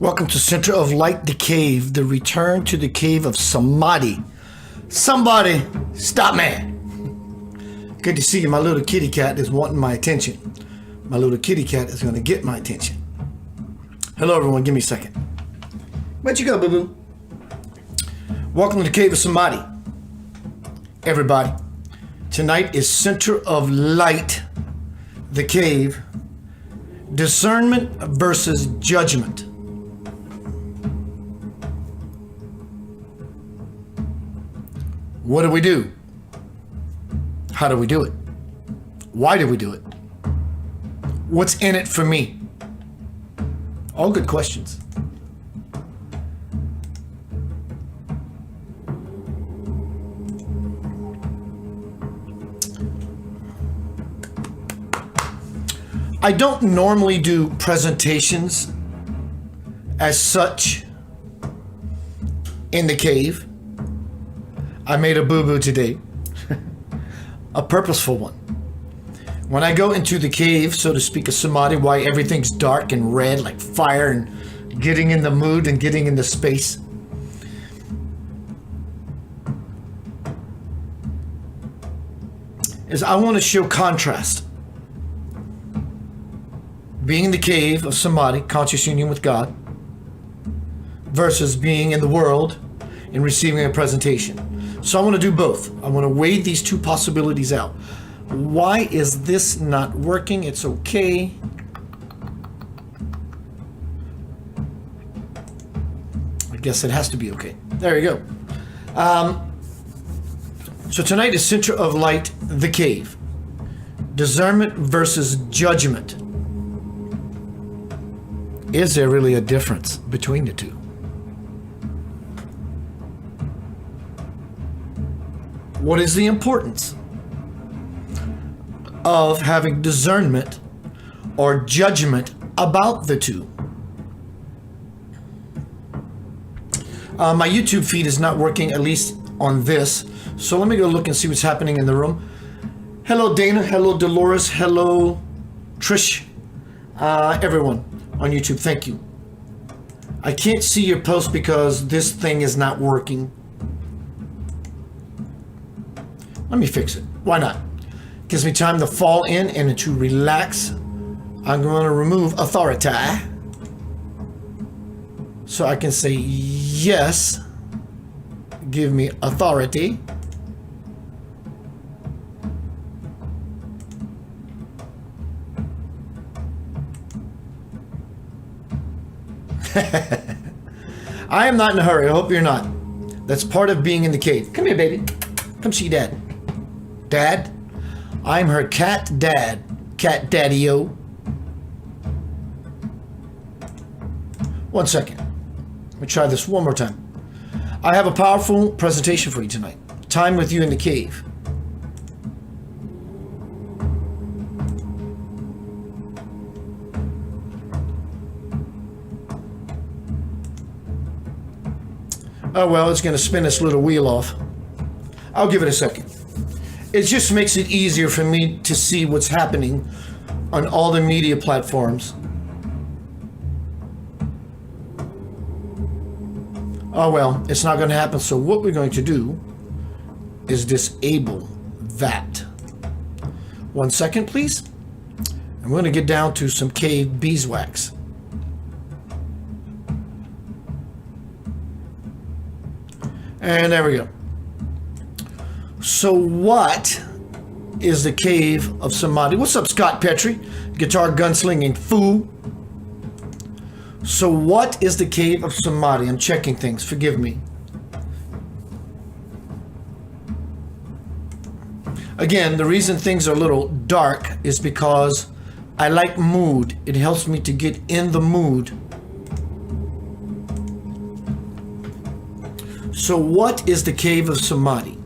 Welcome to Center of Light, the cave, the return to the cave of Samadhi. Somebody stop me. Good to see you. My little kitty cat is wanting my attention. My little kitty cat is going to get my attention. Hello, everyone. Give me a second. Where'd you go, boo-boo? Welcome to the cave of Samadhi. Everybody, tonight is Center of Light, the cave, discernment versus judgment. What do we do? How do we do it? Why do we do it? What's in it for me? All good questions. I don't normally do presentations as such in the cave. I made a boo-boo today, a purposeful one. When I go into the cave, so to speak, of Samadhi, why everything's dark and red like fire and getting in the mood and getting in the space, is I want to show contrast. Being in the cave of Samadhi, conscious union with God, versus being in the world and receiving a presentation. So I want to do both. I want to weigh these two possibilities out. Why is this not working? It's okay. I guess it has to be okay. There you go. So tonight is Center of Light, the cave. Discernment versus judgment. Is there really a difference between the two? What is the importance of having discernment or judgment about the two? My YouTube feed is not working, at least on this. So let me go look and see what's happening in the room. Hello, Dana. Hello, Dolores. Hello, Trish. Everyone on YouTube, thank you. I can't see your post because this thing is not working. Let me fix it. Why not? Gives me time to fall in and to relax. I'm going to remove authority so I can say yes. Give me authority. I am not in a hurry. I hope you're not. That's part of being in the cave. Come here, baby. Come see Dad. Dad? I'm her cat dad. Cat daddy-o. One second. Let me try this one more time. I have a powerful presentation for you tonight. Time with you in the cave. Oh, well, it's going to spin this little wheel off. I'll give it a second. It just makes it easier for me to see what's happening on all the media platforms. Oh, well, it's not going to happen. So what we're going to do is disable that. 1 second, please. I'm going to get down to some cave beeswax. And there we go. So what is the cave of Samadhi? What's up, Scott Petrie? Guitar gunslinging fool. So what is the cave of Samadhi? I'm checking things. Forgive me. Again, the reason things are a little dark is because I like mood. It helps me to get in the mood. So what is the cave of Samadhi?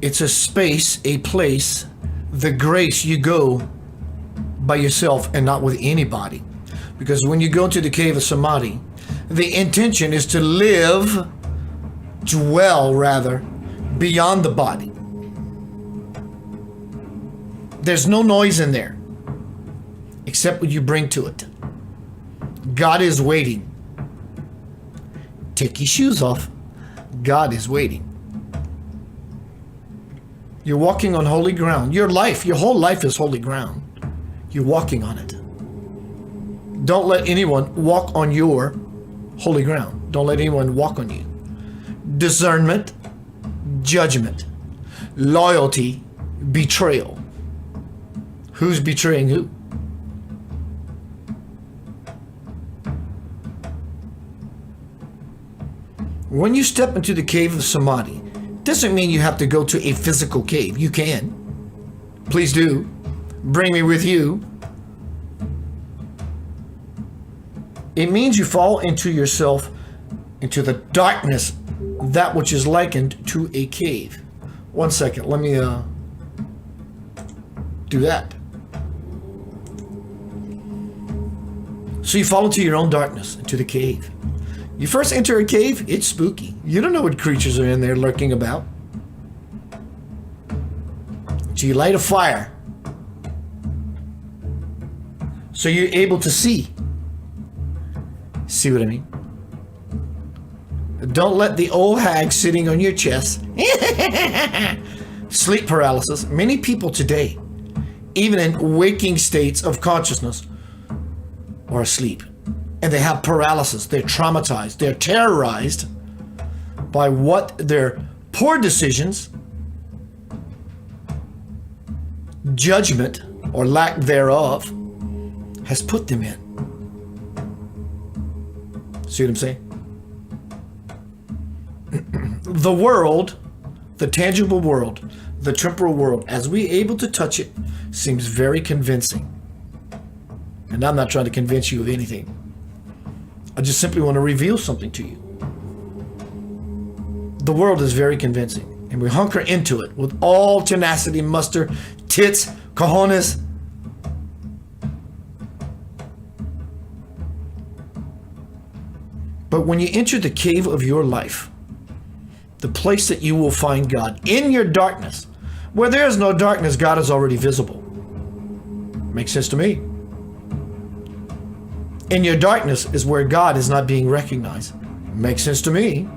It's a space, a place, the grace you go by yourself and not with anybody. Because when you go to the cave of Samadhi, the intention is to dwell rather, beyond the body. There's no noise in there except what you bring to it. God is waiting. Take your shoes off. God is waiting. You're walking on holy ground. Your whole life is holy ground. You're walking on it. Don't let anyone walk on your holy ground. Don't let anyone walk on you. Discernment, judgment, loyalty, betrayal. Who's betraying who? When you step into the cave of Samadhi, doesn't mean you have to go to a physical cave. You can. Please do. Bring me with you. It means you fall into yourself, into the darkness, that which is likened to a cave. 1 second, let me do that. So you fall into your own darkness, into the cave. You first enter a cave, it's spooky. You don't know what creatures are in there lurking about. So you light a fire. So you're able to see. See what I mean? Don't let the old hag sitting on your chest. Sleep paralysis. Many people today, even in waking states of consciousness, are asleep. And they have paralysis. They're traumatized. They're terrorized by what their poor decisions, judgment, or lack thereof has put them in. See what I'm saying? The world, the tangible world, the temporal world, as we're able to touch it, seems very convincing. And I'm not trying to convince you of anything. I just simply want to reveal something to you. The world is very convincing, and we hunker into it with all tenacity, muster, tits, cojones. But when you enter the cave of your life, the place that you will find God, in your darkness, where there is no darkness, God is already visible. Makes sense to me. In your darkness is where God is not being recognized. Makes sense to me.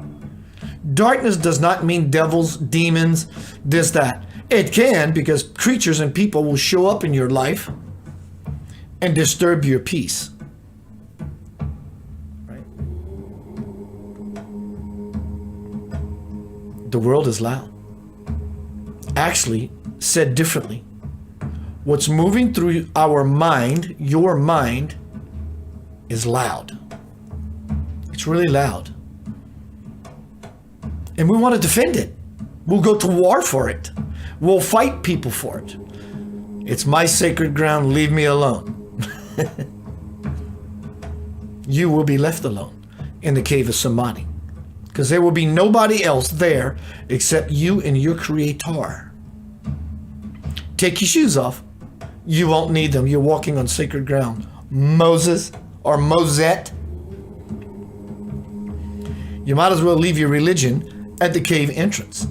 Darkness does not mean devils, demons, this, that. It can, because creatures and people will show up in your life and disturb your peace. Right? The world is loud. Actually, said differently, what's moving through our mind, your mind, is loud. It's really loud. And we want to defend it. We'll go to war for it. We'll fight people for it. It's my sacred ground, leave me alone. You will be left alone in the cave of Samadhi, because there will be nobody else there except you and your Creator. Take your shoes off. You won't need them. You're walking on sacred ground. Moses or Mosette. You might as well leave your religion at the cave entrance.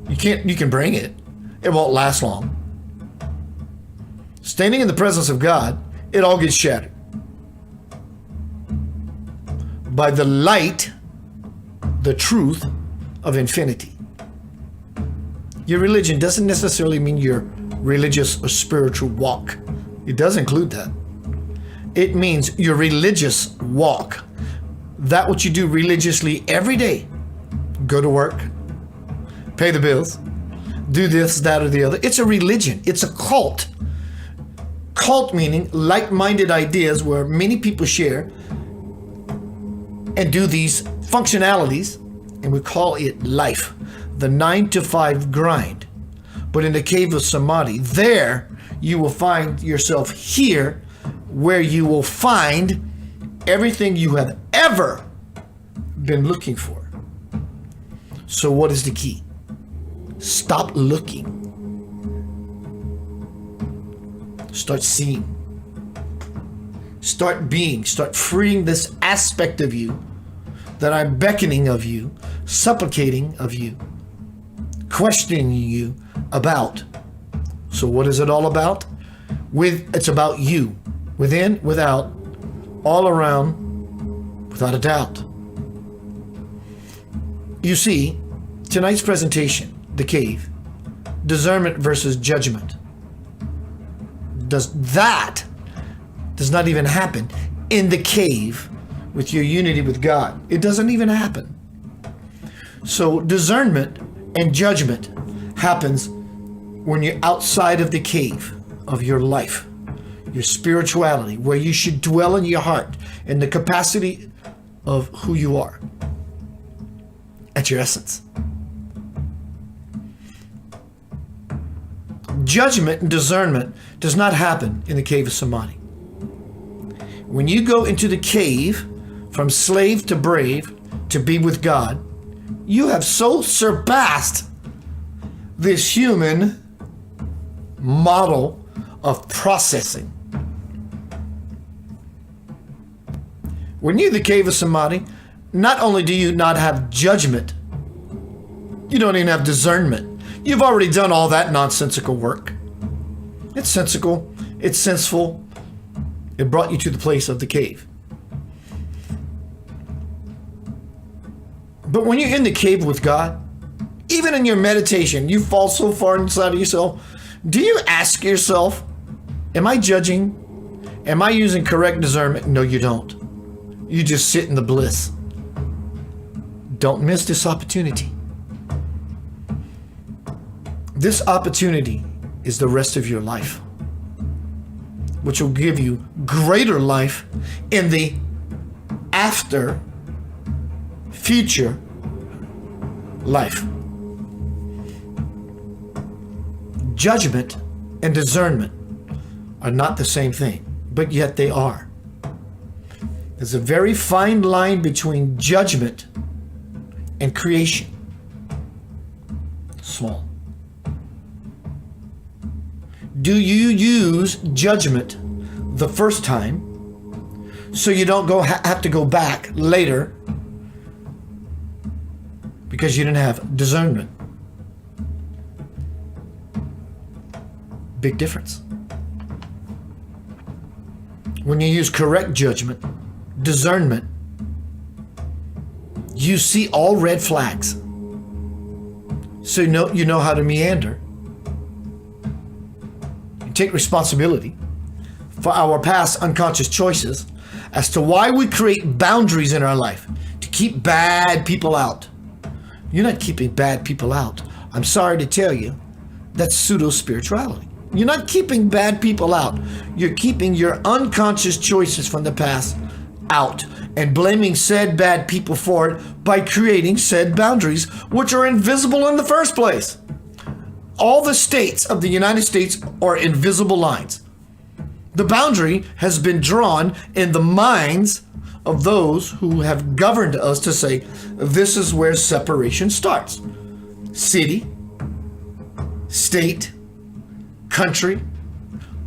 You can bring it. It won't last long. Standing in the presence of God, it all gets shattered by the light, the truth of infinity. Your religion doesn't necessarily mean your religious or spiritual walk. It does include that. It means your religious walk. That what you do religiously every day. Go to work, pay the bills, do this, that, or the other. It's a religion. It's a cult. Cult meaning like-minded ideas where many people share and do these functionalities, and we call it life, the 9-to-5 grind. But in the cave of Samadhi, there you will find yourself here, where you will find everything you have ever been looking for. So what is the key? Stop looking. Start seeing. Start being. Start freeing this aspect of you that I'm beckoning of you, supplicating of you, questioning you about. So what is it all about? It's about you. Within, without, all around, without a doubt. You see, tonight's presentation, The Cave, Discernment versus Judgment, does not even happen in the cave with your unity with God. It doesn't even happen. So discernment and judgment happens when you're outside of the cave of your life, your spirituality, where you should dwell in your heart, in the capacity of who you are, at your essence. Judgment and discernment does not happen in the cave of samadhi. When you go into the cave, from slave to brave, to be with God, you have so surpassed this human model of processing. When you're in the cave of samadhi, not only do you not have judgment, you don't even have discernment. You've already done all that nonsensical work. It's sensical, it's senseful. It brought you to the place of the cave. But when you're in the cave with God, even in your meditation, you fall so far inside of yourself. Do you ask yourself, am I judging? Am I using correct discernment? No, you don't. You just sit in the bliss. Don't miss this opportunity. This opportunity is the rest of your life, which will give you greater life in the after future life. Judgment and discernment are not the same thing, but yet they are. There's a very fine line between judgment and creation. Small. Do you use judgment the first time so you don't have to go back later because you didn't have discernment? Big difference. When you use correct judgment, discernment, you see all red flags. So you know how to meander. Take responsibility for our past unconscious choices as to why we create boundaries in our life to keep bad people out. You're not keeping bad people out. I'm sorry to tell you, that's pseudo-spirituality. You're not keeping bad people out. You're keeping your unconscious choices from the past out and blaming said bad people for it by creating said boundaries, which are invisible in the first place. All the states of the United States are invisible lines. The boundary has been drawn in the minds of those who have governed us to say, this is where separation starts. City, state, country,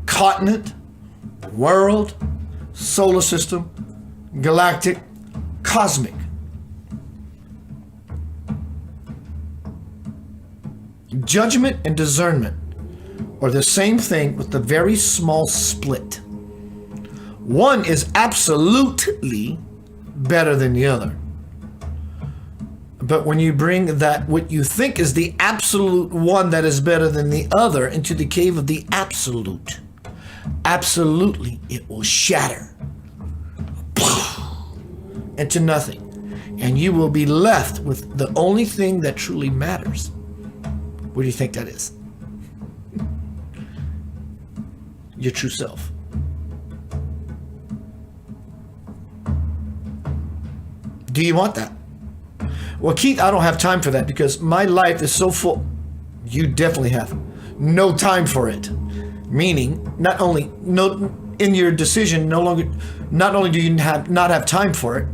continent, world, solar system, galactic, cosmic. Judgment and discernment are the same thing with a very small split. One is absolutely better than the other. But when you bring that, what you think is the absolute one that is better than the other, into the cave of the absolute, absolutely it will shatter into nothing. And you will be left with the only thing that truly matters. What do you think that is? Your true self. Do you want that? Well, Keith, I don't have time for that because my life is so full. You definitely have no time for it. Meaning, not only in your decision, not only do you not have time for it,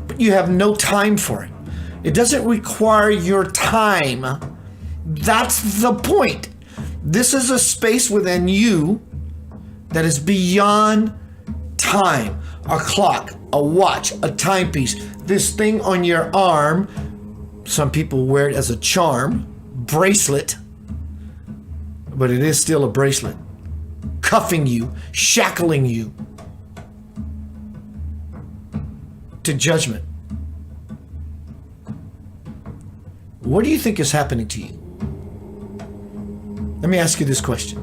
but you have no time for it. It doesn't require your time. That's the point. This is a space within you that is beyond time. A clock, a watch, a timepiece, this thing on your arm. Some people wear it as a charm, bracelet, but it is still a bracelet, cuffing you, shackling you. to judgment. What do you think is happening to you? Let me ask you this question.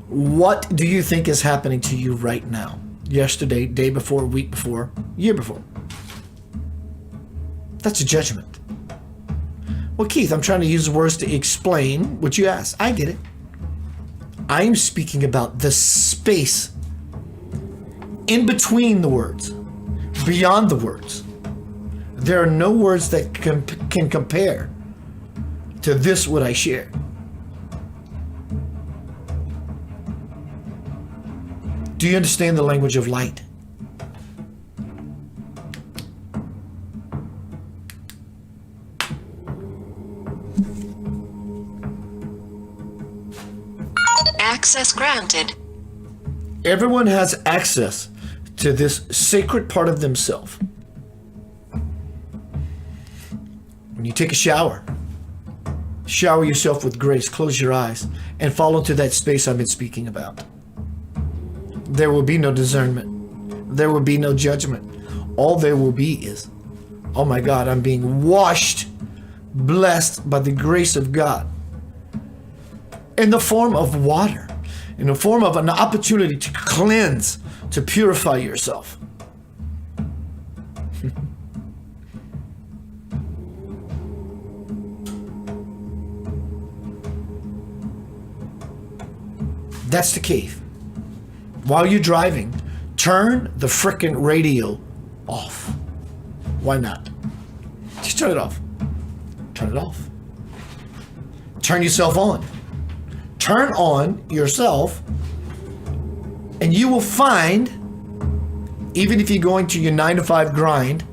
What do you think is happening to you right now? Yesterday, day before, week before, year before? That's a judgment. Well, Keith, I'm trying to use words to explain what you asked. I get it. I'm speaking about the space in between the words, beyond the words. There are no words that can compare to this what I share. Do you understand the language of light? Access granted. Everyone has access to this sacred part of themselves. When you take a shower yourself with grace, close your eyes, and fall into that space I've been speaking about. There will be no discernment. There will be no judgment. All there will be is, oh my God, I'm being washed, blessed by the grace of God. In the form of water, in the form of an opportunity to cleanse, to purify yourself. That's the cave. While you're driving, turn the frickin' radio off. Why not? Just turn it off. Turn it off. Turn yourself on. Turn on yourself, and you will find, even if you're going to your 9-to-5 grind,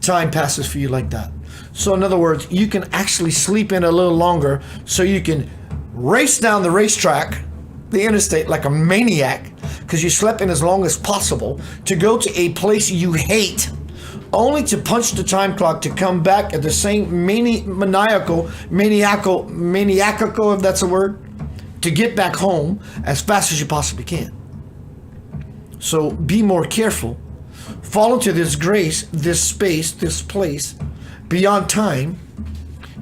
time passes for you like that. So in other words, you can actually sleep in a little longer so you can race down the racetrack, the interstate, like a maniac, because you slept in as long as possible to go to a place you hate, only to punch the time clock to come back at the same maniacal, if that's a word, to get back home as fast as you possibly can. So be more careful. Fall into this grace, this space, this place, beyond time,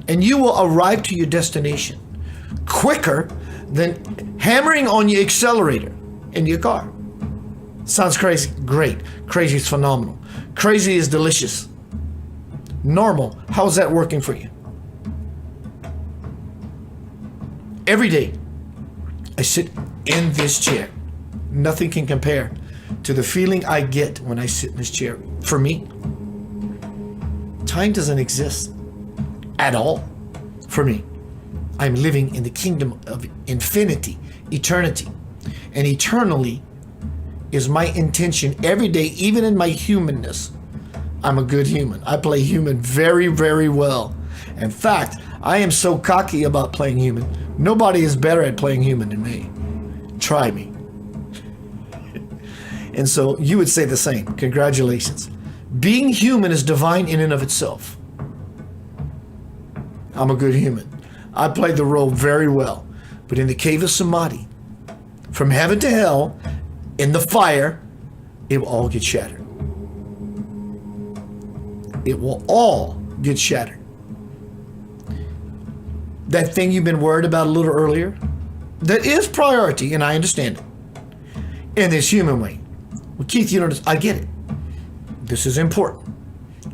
and you will arrive to your destination quicker than hammering on your accelerator in your car. Sounds crazy? Great. Crazy is phenomenal. Crazy is delicious. Normal, how's that working for you? Every day, I sit in this chair. Nothing can compare to the feeling I get when I sit in this chair. For me, time doesn't exist at all. For me, I'm living in the kingdom of infinity, eternity. And eternally is my intention every day, even in my humanness. I'm a good human. I play human very, very well. In fact, I am so cocky about playing human. Nobody is better at playing human than me. Try me. And so you would say the same. Congratulations. Being human is divine in and of itself. I'm a good human. I played the role very well. But in the cave of Samadhi, from heaven to hell, in the fire, it will all get shattered. It will all get shattered. That thing you've been worried about a little earlier, that is priority, and I understand it, in this human way. Well, Keith, you know, I get it. This is important.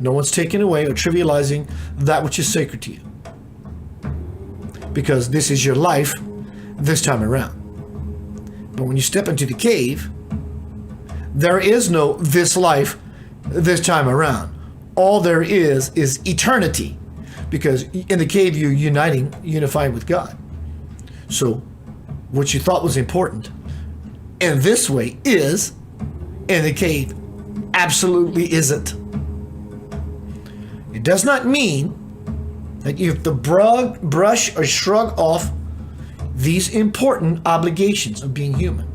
No one's taking away or trivializing that which is sacred to you. Because this is your life this time around. But when you step into the cave, there is no this life this time around. All there is eternity. Because in the cave, you're unifying with God. So what you thought was important in this way is, in the cave, absolutely isn't. It does not mean that you have to brush or shrug off these important obligations of being human.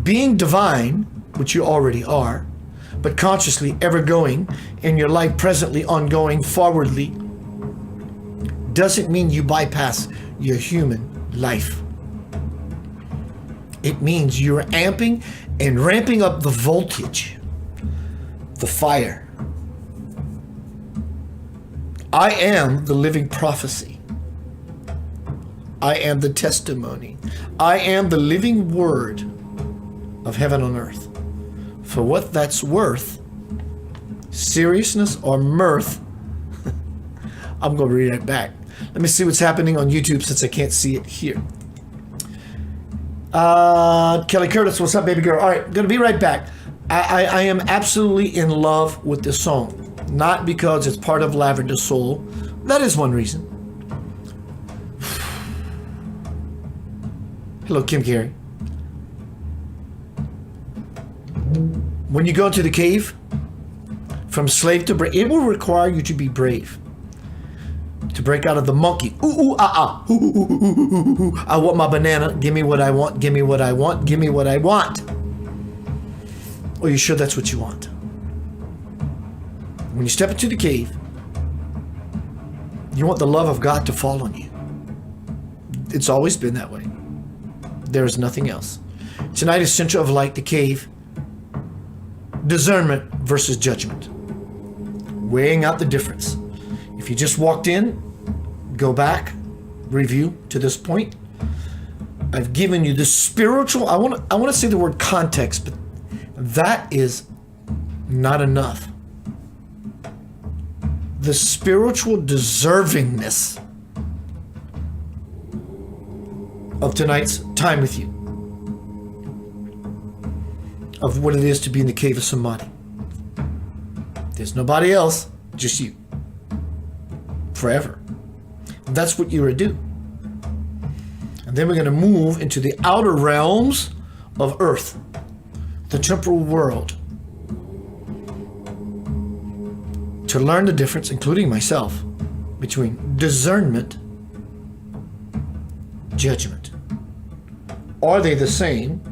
Being divine, which you already are, but consciously ever going in your life, presently ongoing forwardly, doesn't mean you bypass your human life. It means you're amping and ramping up the voltage, the fire. I am the living prophecy. I am the testimony. I am the living word of heaven on earth. For what that's worth, seriousness or mirth, I'm going to read it back. Let me see what's happening on YouTube since I can't see it here. Kelly Curtis, what's up, baby girl? All right, going to be right back. I am absolutely in love with this song. Not because it's part of Lavender Soul. That is one reason. Hello, Kim Carey. When you go into the cave, from slave to brave, it will require you to be brave. To break out of the monkey. Ooh, ooh, ah, ah. Ooh, ooh, ooh, ooh, ooh. I want my banana. Give me what I want. Give me what I want. Give me what I want. Are you sure that's what you want? When you step into the cave, you want the love of God to fall on you. It's always been that way. There is nothing else. Tonight is Center of Light, the cave. Discernment versus judgment. Weighing out the difference. If you just walked in, go back, review to this point. I've given you the spiritual, I want to say the word context, but that is not enough. The spiritual deservingness of tonight's time with you, of what it is to be in the cave of Samadhi. There's nobody else, just you. Forever. That's what you're to do. And then we're going to move into the outer realms of earth, the temporal world, to learn the difference, including myself, between discernment, judgment. Are they the same?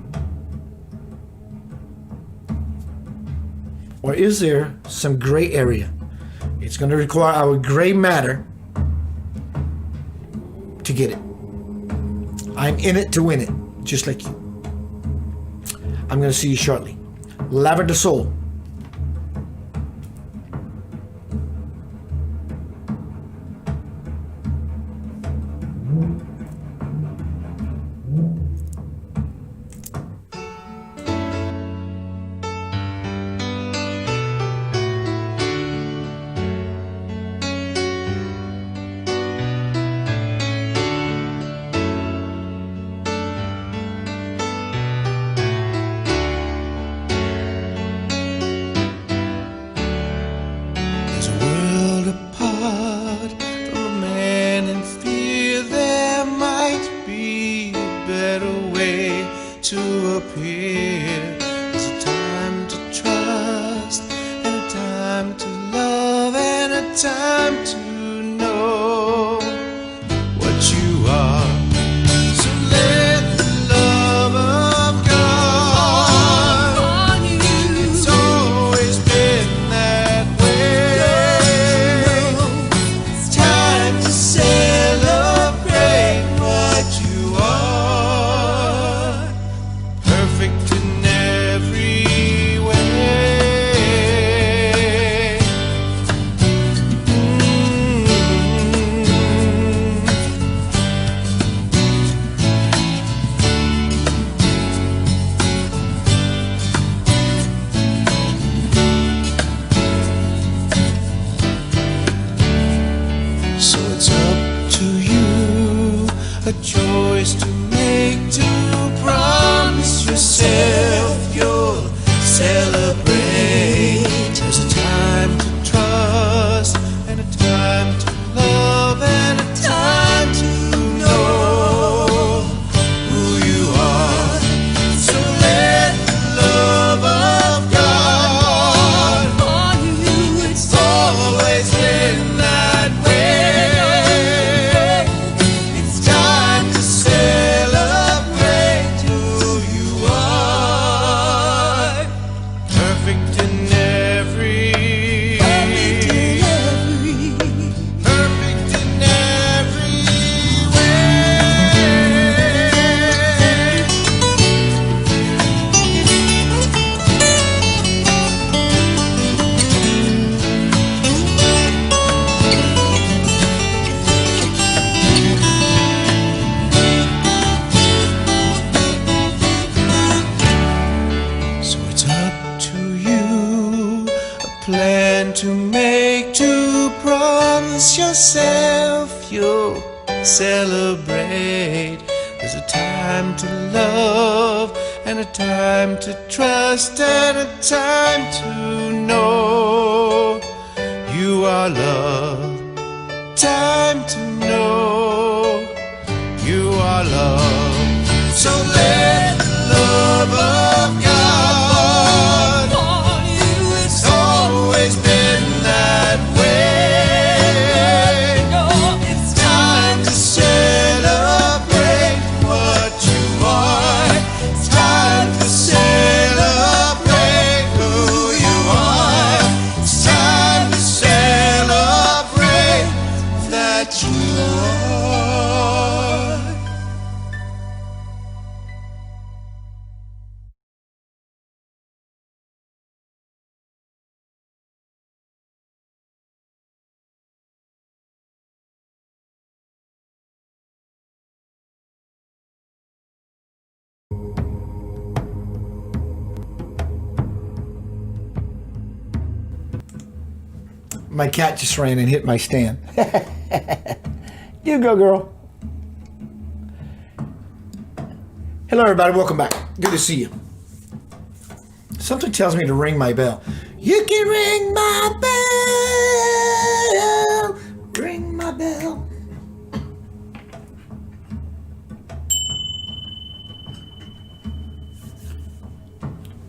Or is there some gray area? It's going to require our gray matter to get it. I'm in it to win it, just like you. I'm going to see you shortly. Lavender Soul. It's time to celebrate who you are. yourself, you'll celebrate. There's a time to love, and a time to trust, and a time to know you are loved. Time to know you are loved. So let the love of God on you. It's always been that way. It's time to celebrate what you are. It's time to celebrate who you are. It's time to celebrate that you are. My cat just ran and hit my stand. You go, girl. Hello, everybody. Welcome back. Good to see you. Something tells me to ring my bell. You can ring my bell. Ring my bell.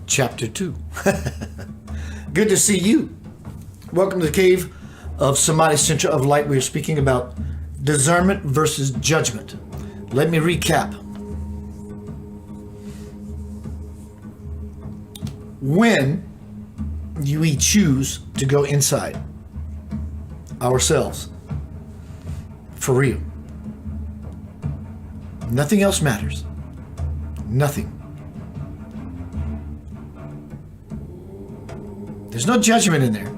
Chapter 2. Good to see you. Welcome to the Cave of Samadhi, Center of Light. We are speaking about discernment versus judgment. Let me recap. When we choose to go inside ourselves, for real, nothing else matters. Nothing. There's no judgment in there.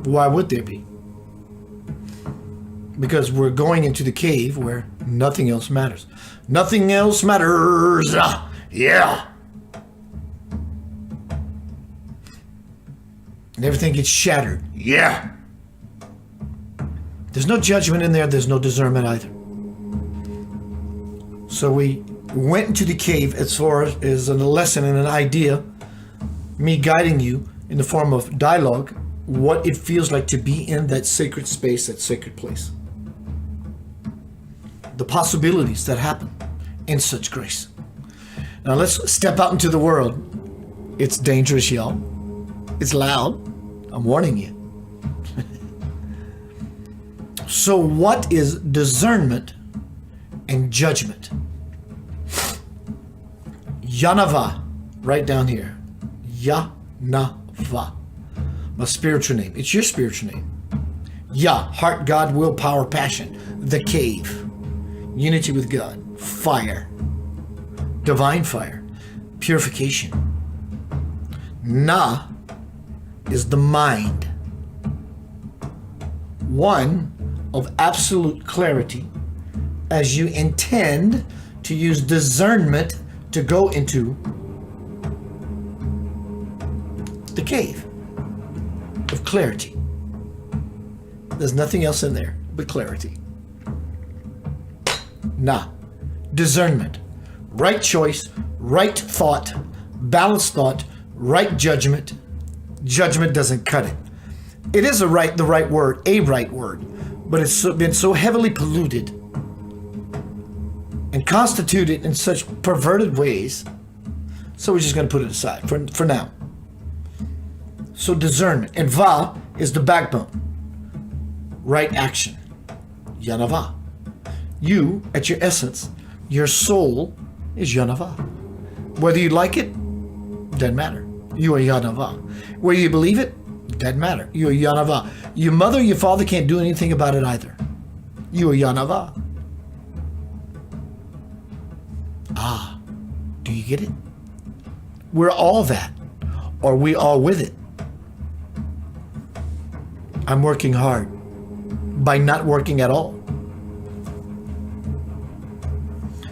Why would there be? Because we're going into the cave where nothing else matters. Nothing else matters. Yeah. And everything gets shattered. Yeah. There's no judgment in there. There's no discernment either. So we went into the cave as far as a lesson and an idea, me guiding you in the form of dialogue, what it feels like to be in that sacred space, that sacred place. The possibilities that happen in such grace. Now let's step out into the world. It's dangerous, y'all. It's loud. I'm warning you. So what is discernment and judgment? Yanava, right down here. Yanava. My spiritual name. It's your spiritual name. Ya, heart, God, will, power, passion. The cave. Unity with God. Fire. Divine fire. Purification. Na is the mind. One of absolute clarity as you intend to use discernment to go into the cave of clarity. There's nothing else in there but clarity. Na, discernment, right choice, right thought, balanced thought, right judgment. Judgment doesn't cut it. It is the right word, but it's been so heavily polluted and constituted in such perverted ways, so we're just going to put it aside for now. So discernment. And va is the backbone. Right action. Yanava. You, at your essence, your soul is Yanava. Whether you like it, doesn't matter. You are Yanava. Whether you believe it, doesn't matter. You are Yanava. Your mother, your father can't do anything about it either. You are Yanava. Ah, do you get it? We're all that. Or we all with it. I'm working hard by not working at all.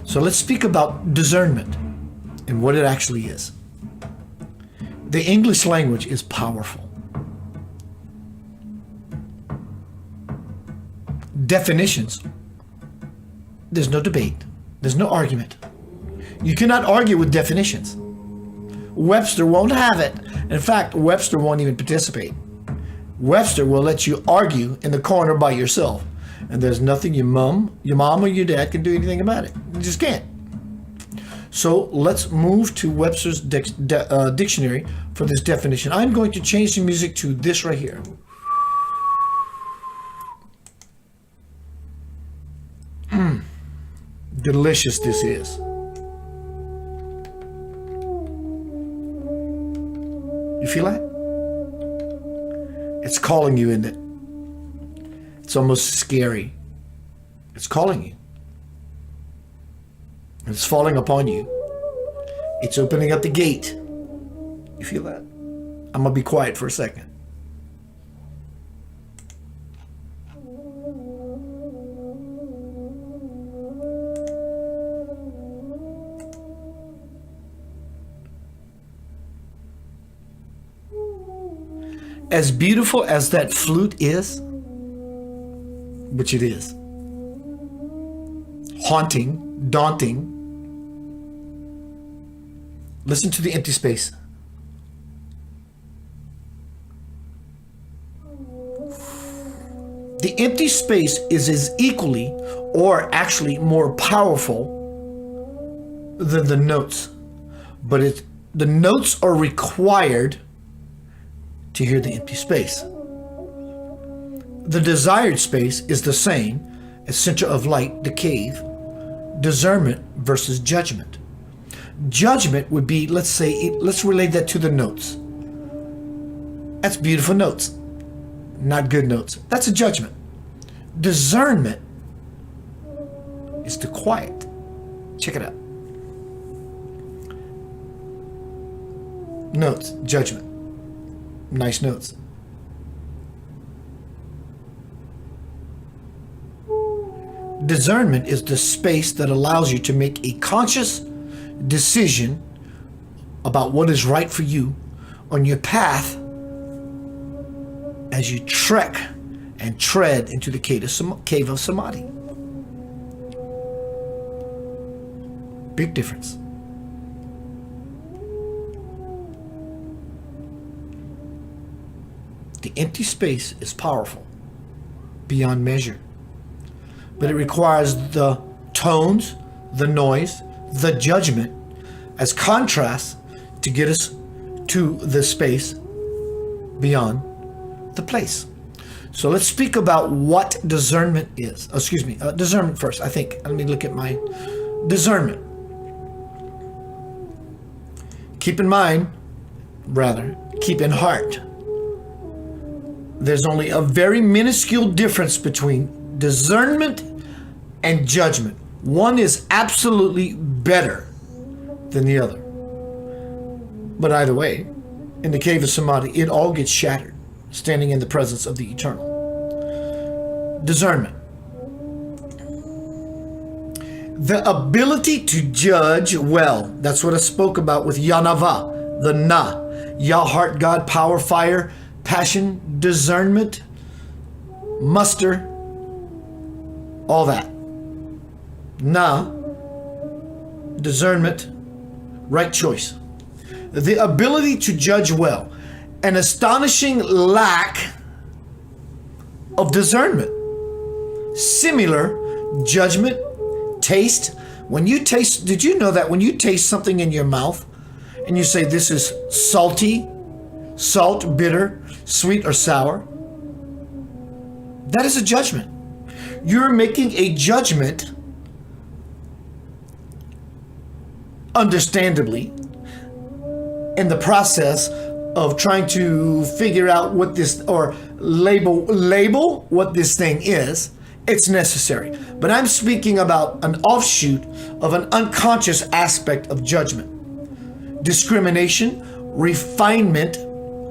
So let's speak about discernment and what it actually is. The English language is powerful. definitions, there's no debate. There's no argument. You cannot argue with definitions. Webster won't have it. In fact, Webster won't even participate. Webster will let you argue in the corner by yourself. And there's nothing your mom or your dad can do anything about it. You just can't. So let's move to Webster's dictionary for this definition. I'm going to change the music to this right here. Delicious this is. You feel that? It's calling you, isn't it? It's almost scary. It's calling you. It's falling upon you. It's opening up the gate. You feel that? I'm going to be quiet for a second. As beautiful as that flute is, which it is, haunting, daunting, listen to the empty space. The empty space is as equally, or actually more powerful than the notes. But the notes are required to hear the empty space. The desired space is the same as center of light, the cave, discernment versus judgment. Judgment would be, let's relate that to the notes. That's beautiful notes, not good notes. That's a judgment. Discernment is the quiet. Check it out. Notes, judgment. Nice notes. Discernment is the space that allows you to make a conscious decision about what is right for you on your path as you trek and tread into the cave of Samadhi. Big difference. The empty space is powerful beyond measure, but it requires the tones, the noise, the judgment as contrast to get us to the space beyond the place. So let's speak about what discernment is. Discernment first, I think. Let me look at my discernment. Keep in heart, there's only a very minuscule difference between discernment and judgment. One is absolutely better than the other. But either way, in the cave of Samadhi, it all gets shattered, standing in the presence of the eternal. Discernment. The ability to judge well. That's what I spoke about with Yanava, the Na. Yah, heart, God, power, fire, passion, discernment, muster, all that. Na, discernment, right choice. The ability to judge well. An astonishing lack of discernment. Similar judgment, taste. When you taste, did you know that when you taste something in your mouth and you say this is salty, salt, bitter, sweet, or sour, that is a judgment. You're making a judgment, understandably, in the process of trying to figure out what this, or label what this thing is. It's necessary. But I'm speaking about an offshoot of an unconscious aspect of judgment. Discrimination, refinement,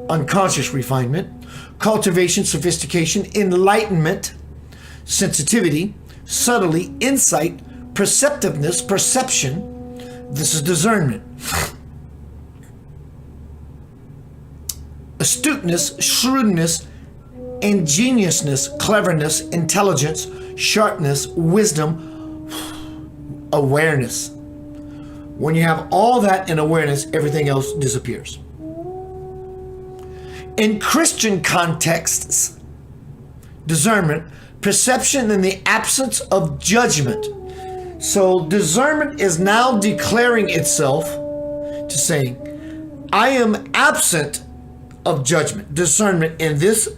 unconscious refinement, cultivation, sophistication, enlightenment, sensitivity, subtlety, insight, perceptiveness, perception. This is discernment. Astuteness, shrewdness, ingenuousness, cleverness, intelligence, sharpness, wisdom, awareness. When you have all that in awareness, everything else disappears. In Christian contexts, discernment, perception in the absence of judgment. So discernment is now declaring itself to saying, I am absent of judgment. Discernment in this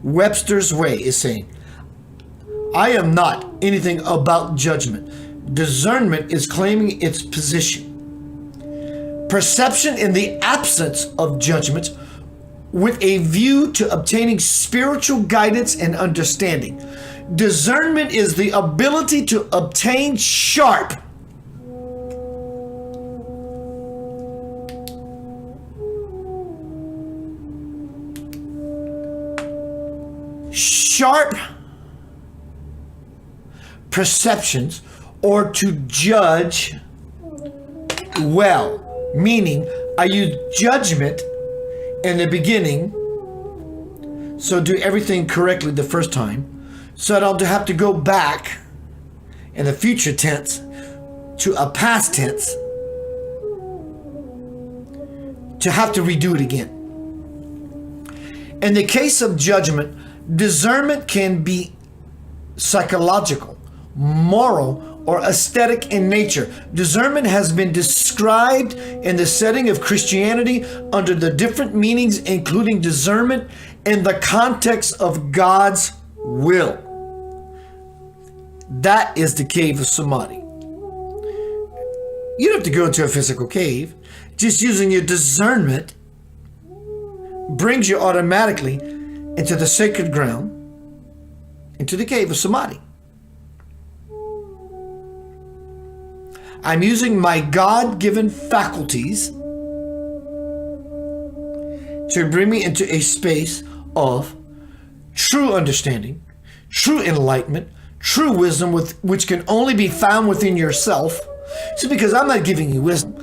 Webster's way is saying, I am not anything about judgment. Discernment is claiming its position. Perception in the absence of judgment with a view to obtaining spiritual guidance and understanding. Discernment is the ability to obtain sharp, perceptions, or to judge well. Meaning, I use judgment in the beginning, so do everything correctly the first time, so I don't have to go back in the future tense to a past tense to have to redo it again. In the case of judgment, discernment can be psychological, moral, or aesthetic in nature. Discernment has been described in the setting of Christianity under the different meanings, including discernment in the context of God's will. That is the cave of Samadhi. You don't have to go into a physical cave. Just using your discernment brings you automatically into the sacred ground, into the cave of Samadhi. I'm using my God-given faculties to bring me into a space of true understanding, true enlightenment, true wisdom, which can only be found within yourself. See, because I'm not giving you wisdom.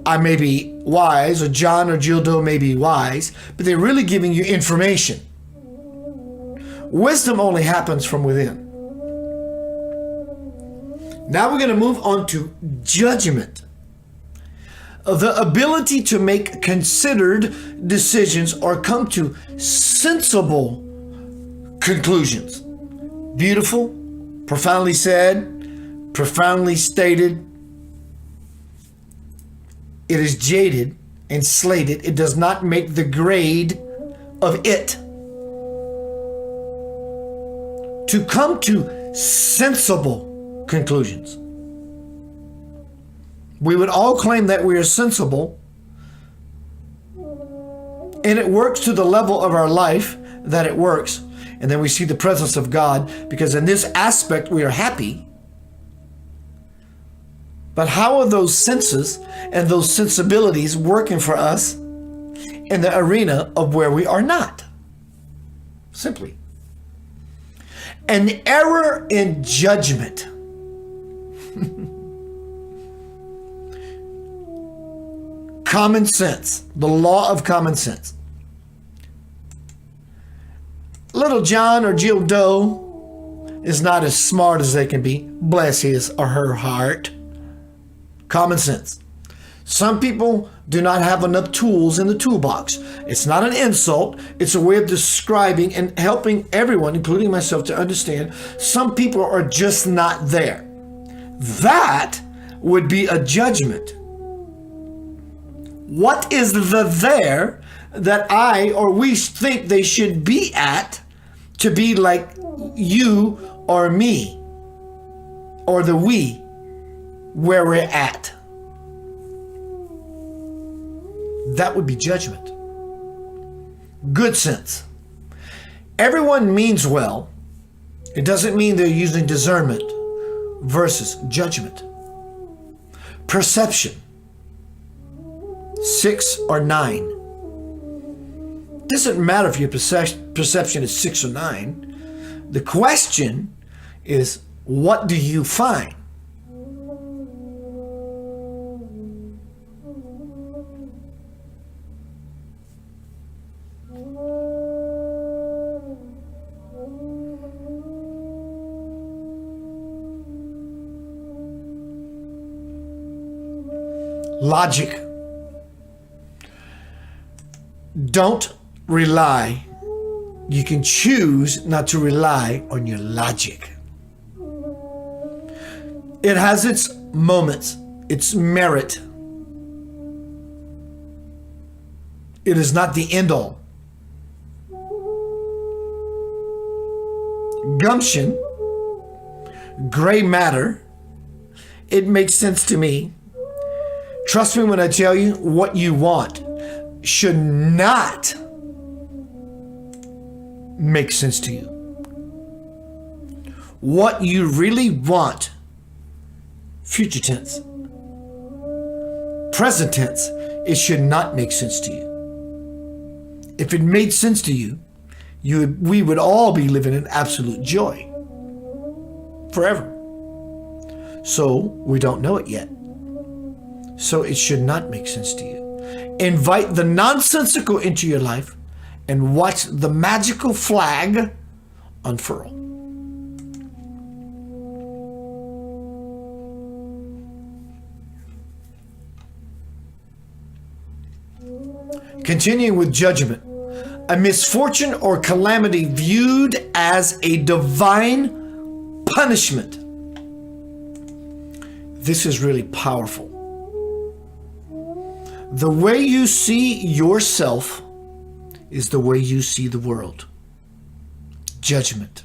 I may be wise, or John or Jill Doe may be wise, but they're really giving you information. Wisdom only happens from within. Now we're going to move on to judgment. The ability to make considered decisions or come to sensible conclusions. Beautiful, profoundly said, profoundly stated. It is jaded and slated. It does not make the grade of it. To come to sensible conclusions. We would all claim that we are sensible, and it works to the level of our life that it works, and then we see the presence of God, because in this aspect we are happy. But how are those senses and those sensibilities working for us in the arena of where we are not? Simply an error in judgment. Common sense, the law of common sense. Little John or Jill Doe is not as smart as they can be. Bless his or her heart. Common sense. Some people do not have enough tools in the toolbox. It's not an insult. It's a way of describing and helping everyone, including myself, to understand some people are just not there. That would be a judgment. What is the there that I or we think they should be at to be like you or me or the we where we're at? That would be judgment. Good sense. Everyone means well. It doesn't mean they're using discernment versus judgment. Perception. 6 or 9. Doesn't matter if your perception is 6 or 9. The question is, what do you find? logic. Don't rely. You can choose not to rely on your logic. It has its moments, its merit. It is not the end all. Gumption, gray matter, it makes sense to me. Trust me when I tell you, what you want should not make sense to you. What you really want, future tense, present tense, it should not make sense to you. If it made sense to you, we would all be living in absolute joy forever. So we don't know it yet. So it should not make sense to you. Invite the nonsensical into your life and watch the magical flag unfurl. Continuing with judgment. A misfortune or calamity viewed as a divine punishment. This is really powerful. The way you see yourself is the way you see the world. Judgment.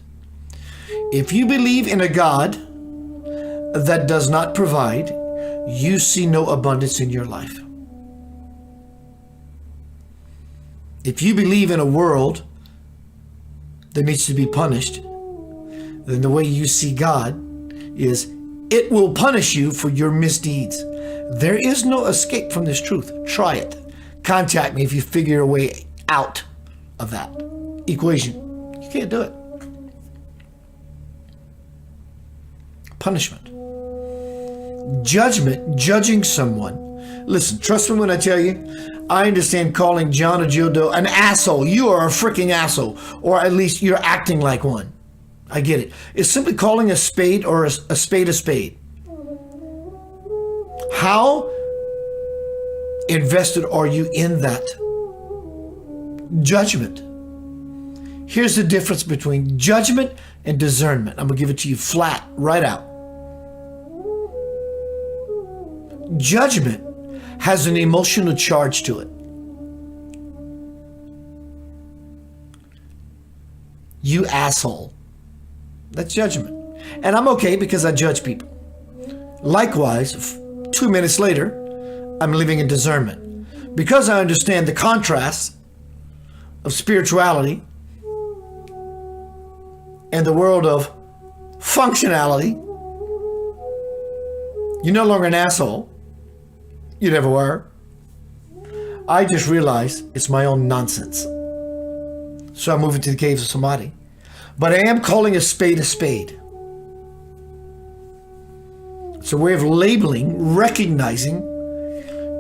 If you believe in a God that does not provide, you see no abundance in your life. If you believe in a world that needs to be punished, then the way you see God is it will punish you for your misdeeds. There is no escape from this truth. Try it. Contact me if you figure a way out of that equation. You can't do it. Punishment. Judgment, judging someone. Listen, trust me when I tell you, I understand calling John or Jill Doe an asshole. You are a freaking asshole. Or at least you're acting like one. I get it. It's simply calling a spade or a spade a spade. How invested are you in that judgment? Here's the difference between judgment and discernment. I'm going to give it to you flat, right out. Judgment has an emotional charge to it. You asshole. That's judgment. And I'm okay because I judge people. Likewise, 2 minutes later, I'm living in discernment. Because I understand the contrast of spirituality and the world of functionality, you're no longer an asshole. You never were. I just realized it's my own nonsense. So I move into the caves of samadhi. But I am calling a spade a spade. It's a way of labeling, recognizing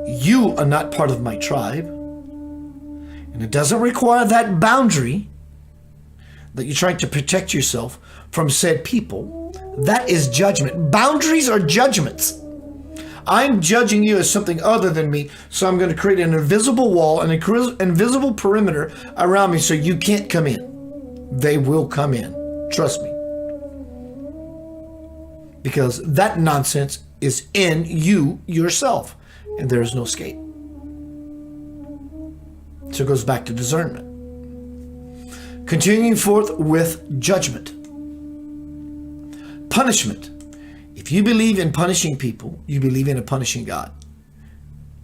you are not part of my tribe. And it doesn't require that boundary that you're trying to protect yourself from said people. That is judgment. Boundaries are judgments. I'm judging you as something other than me, so I'm going to create an invisible wall, an invisible perimeter around me so you can't come in. They will come in. Trust me. Because that nonsense is in you yourself, and there is no escape. So it goes back to discernment. Continuing forth with judgment. Punishment. If you believe in punishing people, you believe in a punishing God.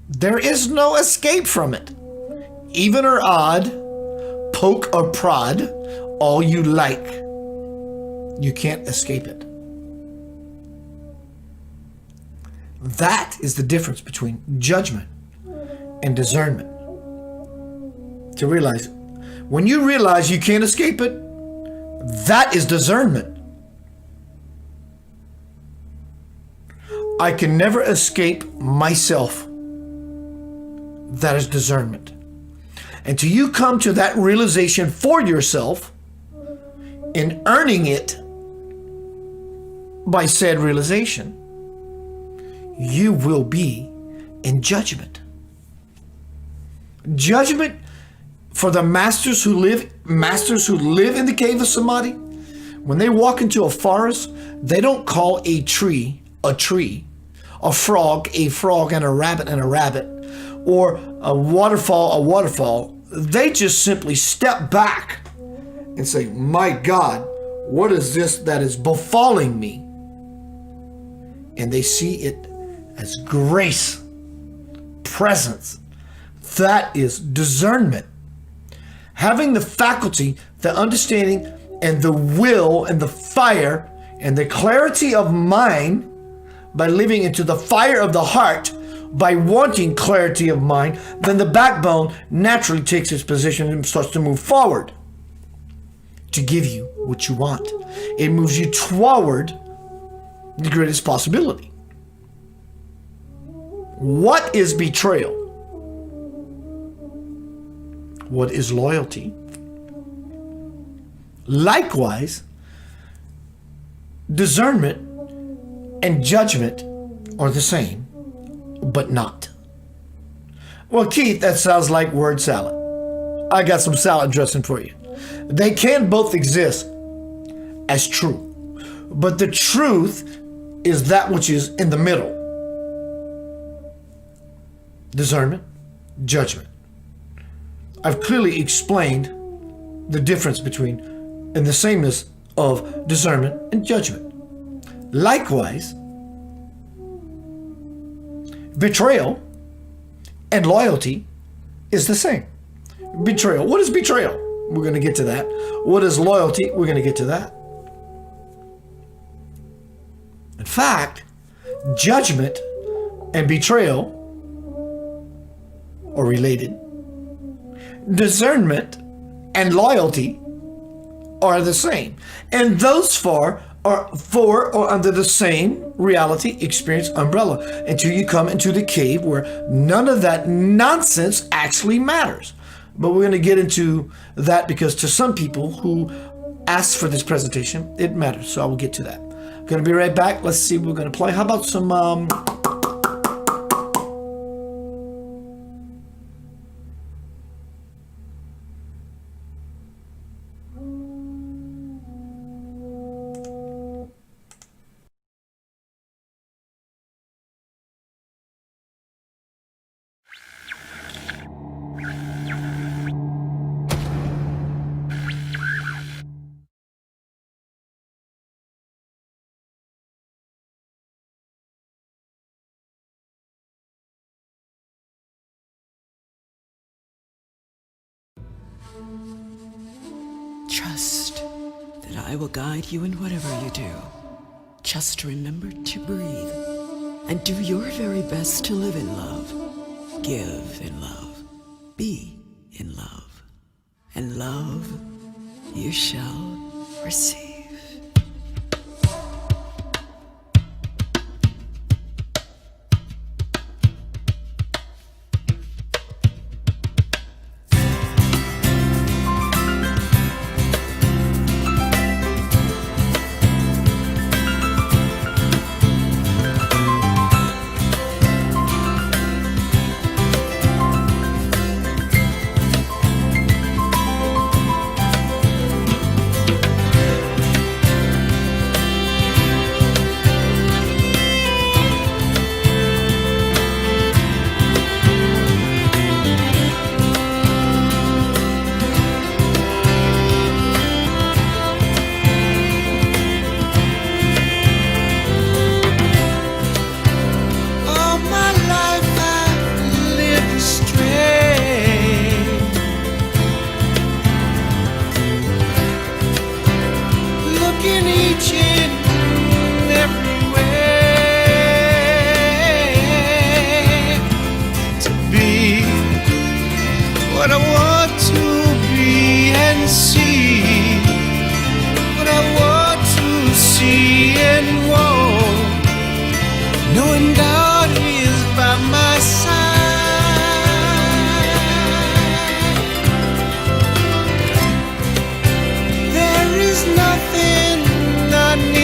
There is no escape from it. Even or odd, poke or prod, all you like. You can't escape it. That is the difference between judgment and discernment. To realize, when you realize you can't escape it, that is discernment. I can never escape myself. That is discernment. Until you come to that realization for yourself and earning it by said realization, you will be and judgment. Judgment for the masters who live in the cave of Samadhi. When they walk into a forest, they don't call a tree, a frog, and a rabbit, or a waterfall. They just simply step back and say, my God, what is this that is befalling me? And they see it as grace, presence. That is discernment. Having the faculty, the understanding, and the will, and the fire, and the clarity of mind by living into the fire of the heart, by wanting clarity of mind, then the backbone naturally takes its position and starts to move forward to give you what you want. It moves you toward the greatest possibility. What is betrayal? What is loyalty? Likewise, discernment and judgment are the same, but not. Well, Keith, that sounds like word salad. I got some salad dressing for you. They can both exist as true, but the truth is that which is in the middle. Discernment, judgment. I've clearly explained the difference between and the sameness of discernment and judgment. Likewise, betrayal and loyalty is the same. Betrayal. What is betrayal? We're going to get to that. What is loyalty? We're going to get to that. In fact, judgment and betrayal are related. Discernment and loyalty are the same. And those four are under the same reality experience umbrella until you come into the cave where none of that nonsense actually matters. But we're going to get into that because to some people who asked for this presentation, it matters. So I will get to that. I'm going to be right back. Let's see what we're going to play. How about some... Trust that I will guide you in whatever you do. Just remember to breathe and do your very best to live in love, give in love, be in love, and love you shall receive. What I want to be and see, what I want to see and want, knowing God is by my side. There is nothing I need.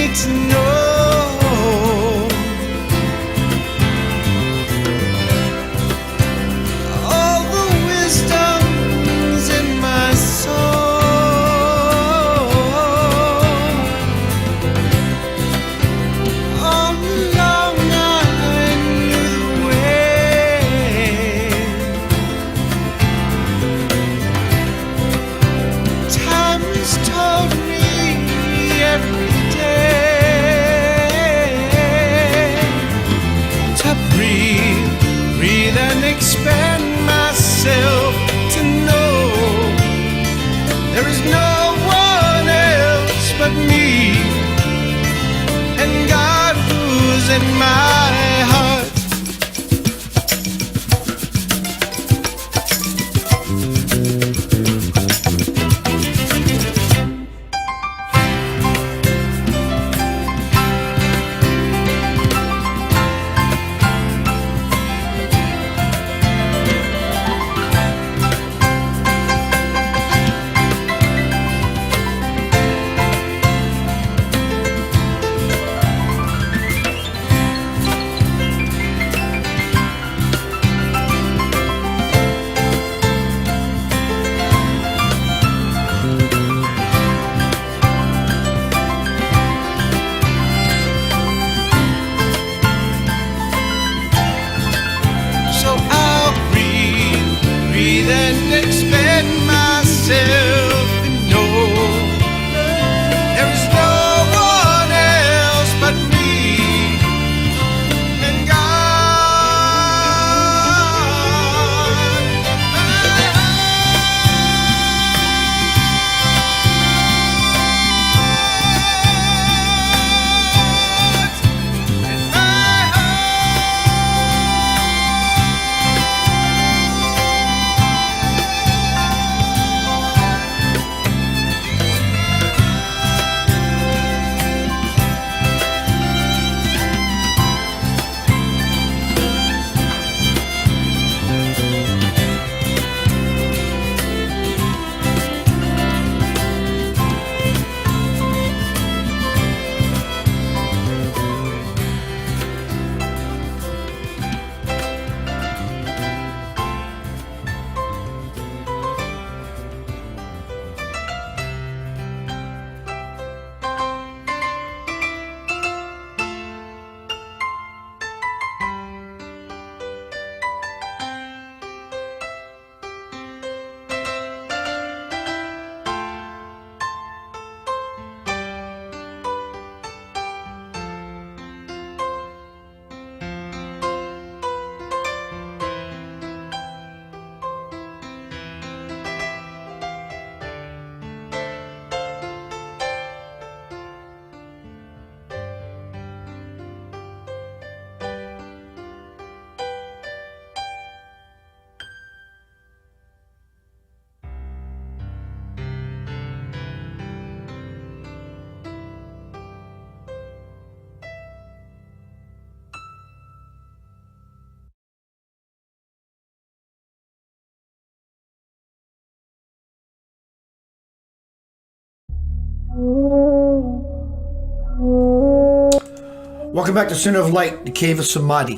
Welcome back to Center of Light, the Cave of Samadhi.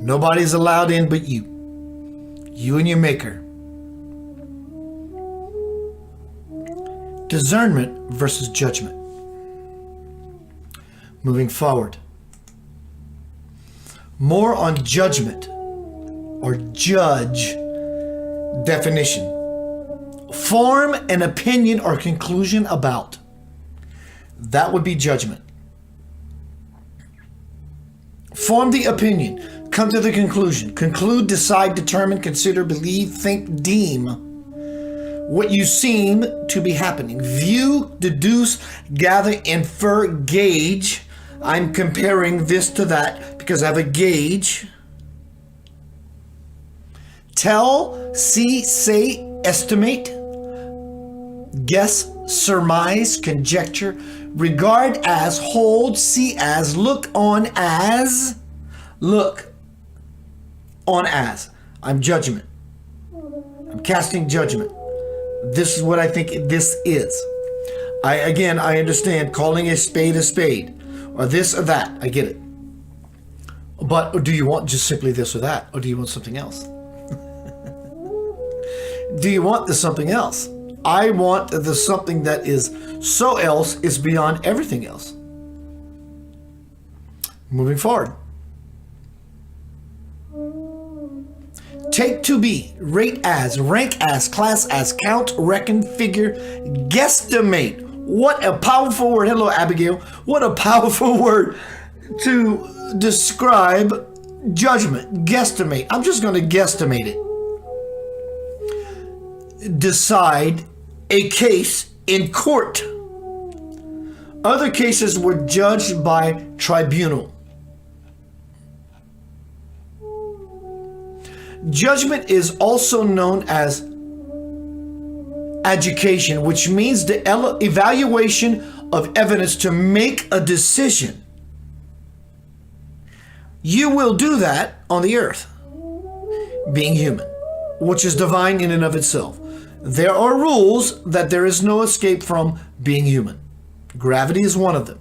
Nobody's allowed in but you. You and your maker. Discernment versus judgment. Moving forward. More on judgment or judge definition. Form an opinion or conclusion about. That would be judgment. Form the opinion. Come to the conclusion. Conclude, decide, determine, consider, believe, think, deem what you seem to be happening. View, deduce, gather, infer, gauge. I'm comparing this to that because I have a gauge. Tell, see, say, estimate, guess, surmise, conjecture, regard as, hold, see as, look on as. I'm judgment. I'm casting judgment. This is what I think this is. I understand calling a spade or this or that. I get it. But do you want just simply this or that? Or do you want something else? Do you want the something else? I want the something that is so else is beyond everything else. Moving forward. Take to be, rate as, rank as, class as, count, reckon, figure, guesstimate. What a powerful word. Hello, Abigail. What a powerful word to describe judgment. Guesstimate. I'm just going to guesstimate it. Decide a case in court. Other cases were judged by tribunal. Judgment is also known as adjudication, which means the evaluation of evidence to make a decision. You will do that on the earth, being human, which is divine in and of itself. There are rules that there is no escape from being human. Gravity is one of them.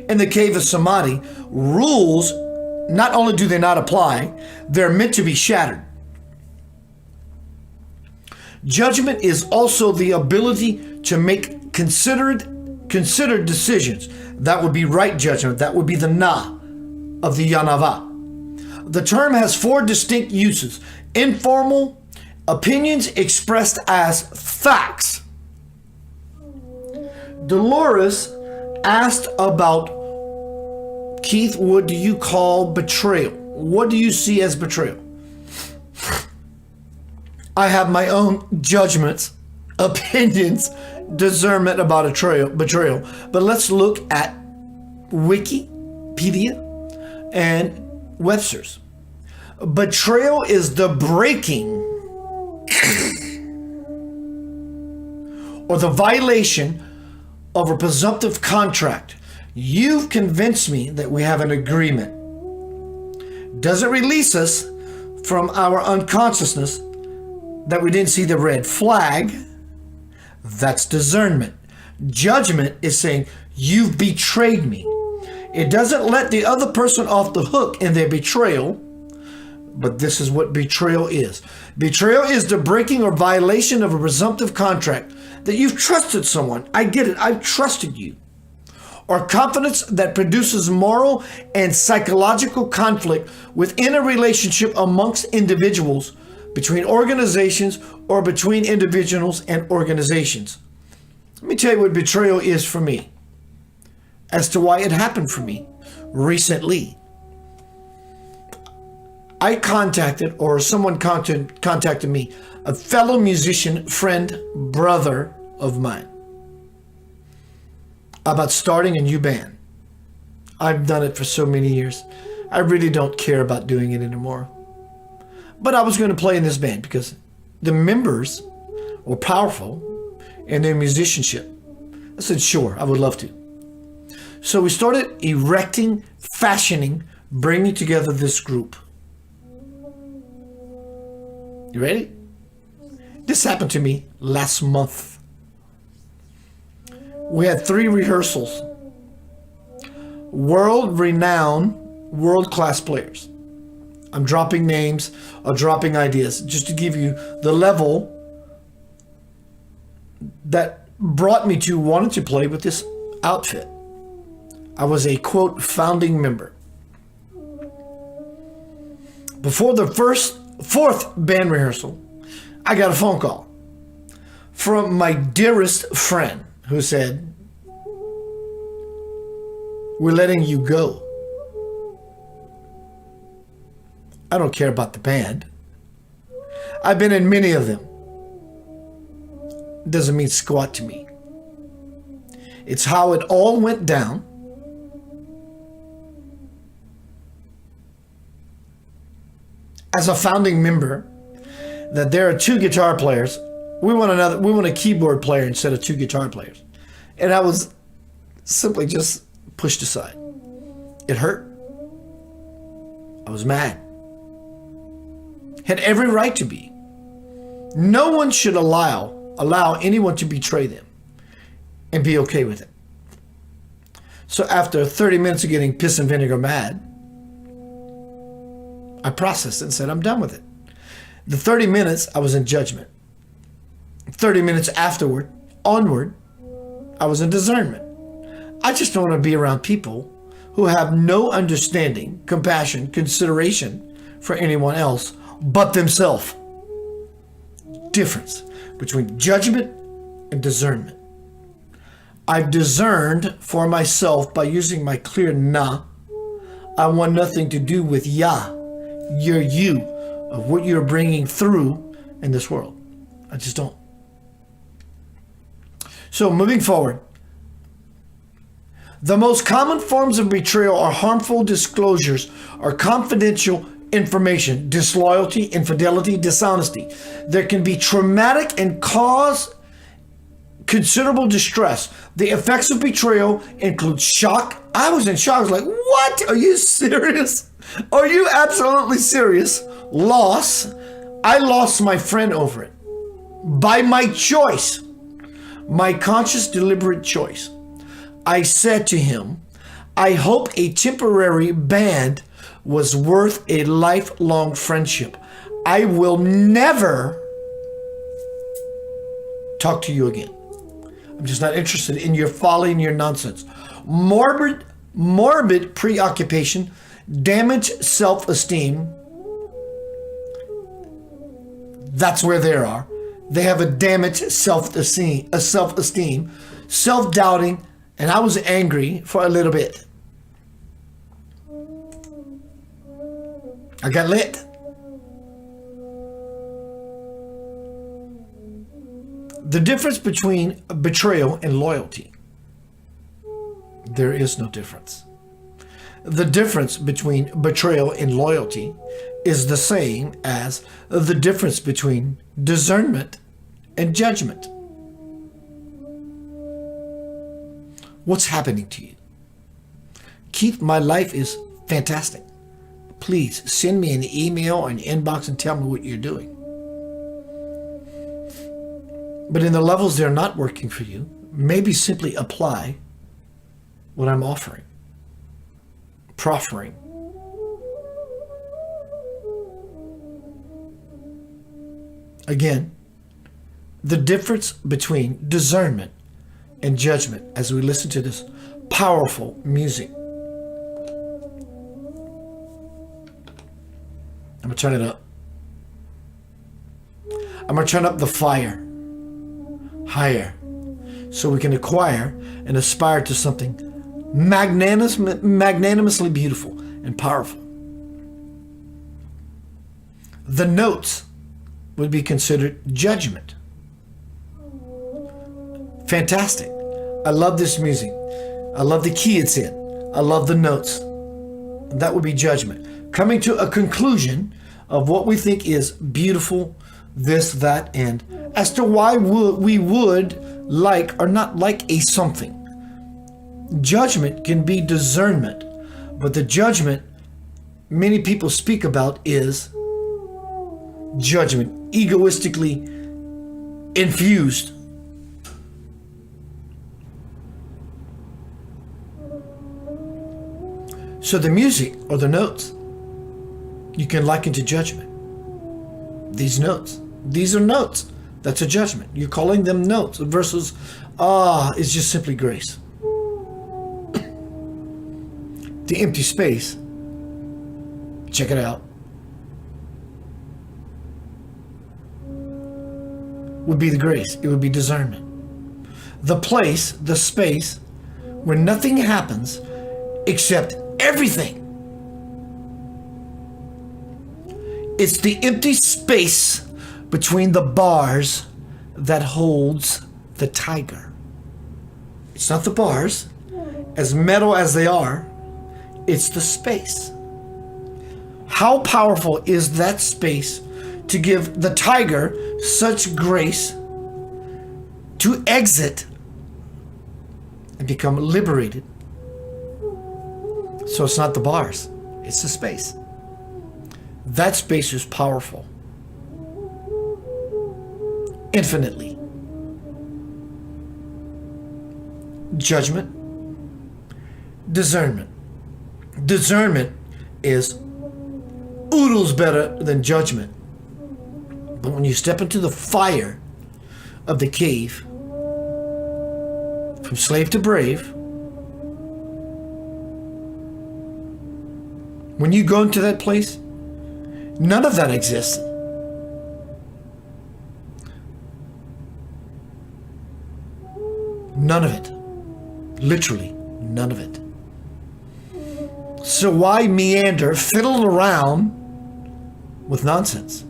In the cave of Samadhi, rules, not only do they not apply, they're meant to be shattered. Judgment is also the ability to make considered decisions. That would be right judgment. That would be the na of the yanava. The term has 4 distinct uses. Informal, opinions expressed as facts. Dolores asked about, Keith, what do you call betrayal? What do you see as betrayal? I have my own judgments, opinions, discernment about betrayal. But let's look at Wikipedia and Webster's. Betrayal is the breaking or the violation of a presumptive contract. You've convinced me that we have an agreement. Doesn't release us from our unconsciousness that we didn't see the red flag. That's discernment. Judgment is saying, you've betrayed me. It doesn't let the other person off the hook in their betrayal, but this is what betrayal is. Betrayal is the breaking or violation of a presumptive contract that you've trusted someone. I get it. I've trusted you. Or confidence that produces moral and psychological conflict within a relationship amongst individuals, between organizations, or between individuals and organizations. Let me tell you what betrayal is for me, as to why it happened for me recently. I contacted, or someone contacted me, a fellow musician, friend, brother of mine, about starting a new band. I've done it for so many years. I really don't care about doing it anymore. But I was going to play in this band because the members were powerful in their musicianship. I said, sure, I would love to. So we started erecting, fashioning, bringing together this group. You ready? This happened to me last month. We had 3 rehearsals. world-renowned, world-class players. I'm dropping names or dropping ideas just to give you the level that brought me to wanting to play with this outfit. I was a, quote, founding member. Before the fourth band rehearsal, I got a phone call from my dearest friend who said, "We're letting you go." I don't care about the band. I've been in many of them. Doesn't mean squat to me. It's how it all went down. As a founding member, that there are 2 guitar players. We want a keyboard player instead of 2 guitar players. And I was simply just pushed aside. It hurt. I was mad. Had every right to be. No one should allow anyone to betray them and be okay with it. So after 30 minutes of getting piss and vinegar mad, I processed it and said, I'm done with it. The 30 minutes, I was in judgment. 30 minutes onward, I was in discernment. I just don't want to be around people who have no understanding, compassion, consideration for anyone else but themselves. Difference between judgment and discernment. I've discerned for myself by using my clear na. I want nothing to do with ya, your you, of what you're bringing through in this world. I just don't. So moving forward, the most common forms of betrayal are harmful disclosures or confidential information, disloyalty, infidelity, dishonesty. There can be traumatic and cause considerable distress. The effects of betrayal include shock. I was in shock. I was like, what? Are you serious? Are you absolutely serious? Loss. I lost my friend over it. By my choice. My conscious, deliberate choice. I said to him, I hope a temporary band was worth a lifelong friendship. I will never talk to you again. I'm just not interested in your folly and your nonsense. Morbid preoccupation, damaged self-esteem. That's where they are. They have a damaged self-esteem, self-doubting, and I was angry for a little bit. I got lit. The difference between betrayal and loyalty. There is no difference. The difference between betrayal and loyalty is the same as the difference between discernment and judgment. What's happening to you? Keith, my life is fantastic. Please send me an email or an inbox and tell me what you're doing. But in the levels that are not working for you, maybe simply apply what I'm offering, proffering. Again, the difference between discernment and judgment as we listen to this powerful music. I'm going to turn it up. I'm going to turn up the fire higher so we can acquire and aspire to something magnanimously beautiful and powerful. The notes would be considered judgment. Fantastic. I love this music. I love the key it's in. I love the notes. That would be judgment. Coming to a conclusion of what we think is beautiful, this, that, and as to why we would like or not like a something. Judgment can be discernment, but the judgment many people speak about is judgment, egoistically infused. So the music or the notes you can liken to judgment. These notes. These are notes. That's a judgment. You're calling them notes versus it's just simply grace. The empty space, check it out, would be the grace. It would be discernment. The place, the space, where nothing happens except everything. It's the empty space between the bars that holds the tiger. It's not the bars, as metal as they are, it's the space. How powerful is that space to give the tiger such grace to exit and become liberated? So it's not the bars, it's the space. That space is powerful. Infinitely. Judgment. Discernment. Discernment is oodles better than judgment. But when you step into the fire of the cave, from slave to brave, when you go into that place, none of that exists. None of it. Literally, none of it. So why meander, fiddle around with nonsense?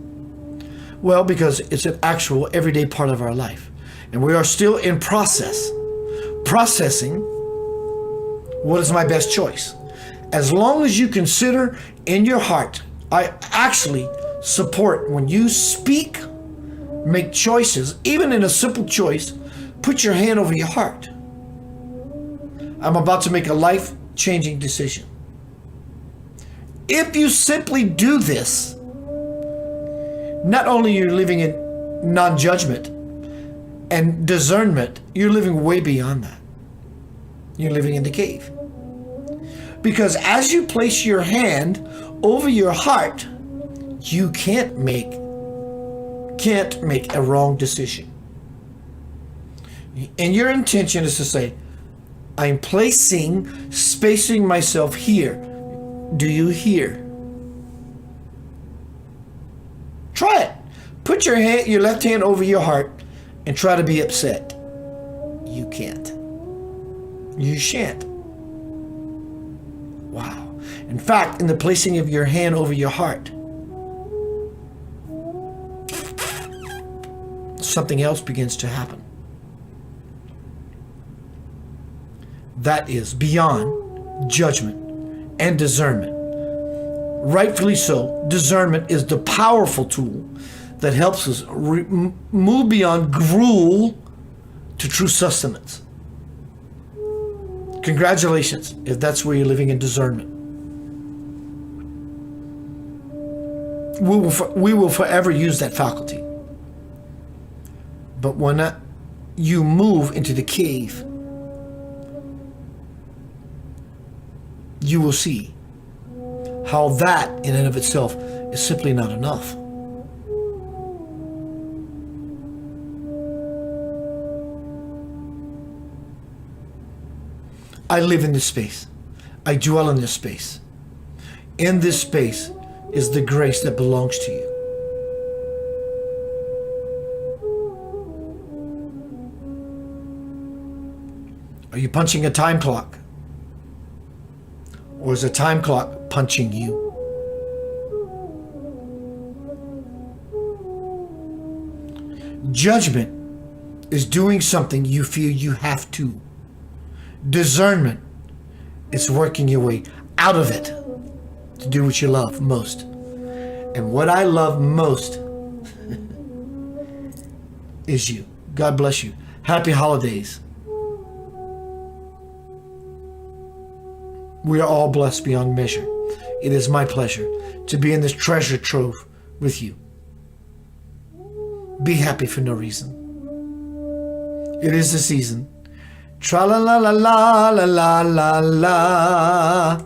Well, because it's an actual everyday part of our life. And we are still in processing what is my best choice. As long as you consider in your heart, I actually support when you speak, make choices, even in a simple choice, put your hand over your heart. I'm about to make a life-changing decision. If you simply do this, not only are you living in non-judgment and discernment, you're living way beyond that. You're living in the cave. Because as you place your hand over your heart, you can't make a wrong decision. And your intention is to say, I'm spacing myself here. Do you hear? Try it. Put your left hand over your heart and try to be upset. You can't. You shan't. Wow. In fact, in the placing of your hand over your heart, something else begins to happen. That is beyond judgment and discernment. Rightfully so, discernment is the powerful tool that helps us move beyond gruel to true sustenance. Congratulations if that's where you're living in discernment. We will forever use that faculty. But when you move into the cave, you will see how that in and of itself is simply not enough. I live in this space. I dwell in this space. In this space is the grace that belongs to you. Are you punching a time clock? Or is a time clock punching you? Judgment is doing something you feel you have to. Discernment is working your way out of it to do what you love most. And what I love most is you. God bless you. Happy holidays. We are all blessed beyond measure. It is my pleasure to be in this treasure trove with you. Be happy for no reason. It is the season. Tra la la la la la la la la.